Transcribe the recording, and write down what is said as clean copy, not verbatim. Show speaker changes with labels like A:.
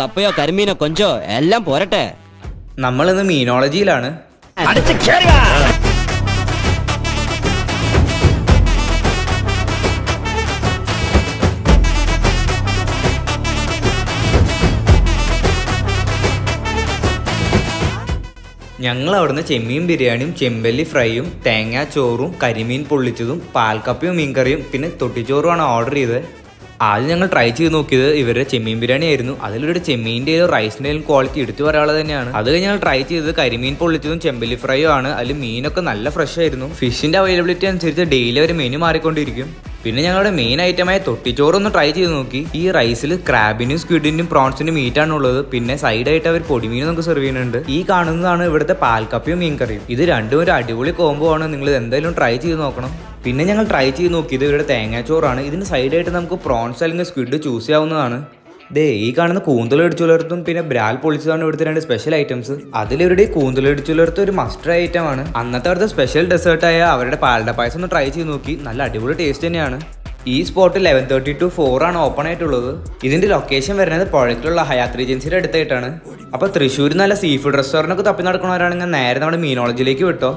A: തപ്പയോ കരിമീനോ കൊഞ്ചോ എല്ലാം പോരട്ടെ.
B: നമ്മളിന്ന് മീനോളജിയിലാണ്. ഞങ്ങൾ അവിടുന്ന് ചെമ്മീൻ ബിരിയാണിയും ചെമ്പല്ലി ഫ്രൈയും തേങ്ങാ ചോറും കരിമീൻ പൊള്ളിച്ചതും പാൽക്കപ്പയും മീൻകറിയും പിന്നെ തൊട്ടിച്ചോറുമാണ് ഓർഡർ ചെയ്തത്. ആദ്യം ഞങ്ങൾ ട്രൈ ചെയ്ത് നോക്കിയത് ഇവരുടെ ചെമ്മീൻ ബിരിയാണി ആയിരുന്നു. അതിലൊരു ചെമ്മീൻ്റെയും റൈസിൻ്റെയും ക്വാളിറ്റി എടുത്തു പറയാനുള്ളത് തന്നെയാണ്. അത് കഴിഞ്ഞ് ഞങ്ങൾ ട്രൈ ചെയ്തത് കരിമീൻ പൊള്ളിച്ചതും ചെമ്പല്ലി ഫ്രൈയും ആണ്. അതിൽ മീനൊക്കെ നല്ല ഫ്രഷ് ആയിരുന്നു. ഫിഷിൻ്റെ അവൈലബിലിറ്റി അനുസരിച്ച് ഡെയിലി ഒരു മെനു മാറിക്കൊണ്ടിരിക്കും. പിന്നെ ഞങ്ങളുടെ മെയിൻ ഐറ്റമായ തൊട്ടിച്ചോറൊന്ന് ട്രൈ ചെയ്ത് നോക്കി. ഈ റൈസിൽ ക്രാബിനും സ്ക്വിഡിനും പ്രോൺസിനും മീറ്റാണ് ഉള്ളത്. പിന്നെ സൈഡായിട്ട് അവർ പൊടിമീനും നമുക്ക് സെർവ് ചെയ്യുന്നുണ്ട്. ഈ കാണുന്നതാണ് ഇവിടുത്തെ പാൽക്കപ്പയും മീൻകറിയും. ഇത് രണ്ടും ഒരു അടിപൊളി കോംബോ ആണ്. നിങ്ങൾ എന്തായാലും ട്രൈ ചെയ്ത് നോക്കണം. പിന്നെ ഞങ്ങൾ ട്രൈ ചെയ്ത് നോക്കിയത് ഇവരുടെ തേങ്ങാച്ചോറാണ്. ഇതിന് സൈഡായിട്ട് നമുക്ക് പ്രോൺസ് അല്ലെങ്കിൽ സ്ക്വിഡ് ചൂസ് ചെയ്യാവുന്നതാണ്. ഈ കാണുന്ന കൂന്തലടിച്ചുലർത്തും പിന്നെ ബ്രാൽ പൊളിച്ചതാണ് ഇവിടുത്തെ രണ്ട് സ്പെഷ്യൽ ഐറ്റംസ്. അതിലിവരുടെ കൂന്തലടിച്ചുലർത്തും ഒരു മസ്റ്റർ ഐറ്റം ആണ്. അന്നത്തെ അവിടുത്തെ സ്പെഷ്യൽ ഡെസേർട്ടായ അവരുടെ പാലട പായസം ഒന്ന് ട്രൈ ചെയ്ത് നോക്കി. നല്ല അടിപൊളി ടേസ്റ്റ് തന്നെയാണ്. ഈ സ്പോട്ട് 11:30 to 4 ആണ് ഓപ്പൺ ആയിട്ടുള്ളത്. ഇതിന്റെ ലൊക്കേഷൻ വരുന്നത് പുഴയ്ക്കുള്ള ഹയാത്ത് റീജൻസിയുടെ അടുത്തായിട്ടാണ്. അപ്പോൾ തൃശ്ശൂർ നല്ല സീ ഫുഡ് റെസ്റ്റോറൻ്റ് ഒക്കെ തപ്പി നടക്കുന്നവരാണെങ്കിൽ നേരെ നമ്മുടെ മീനോളജിയിലേക്ക് വിട്ടോ.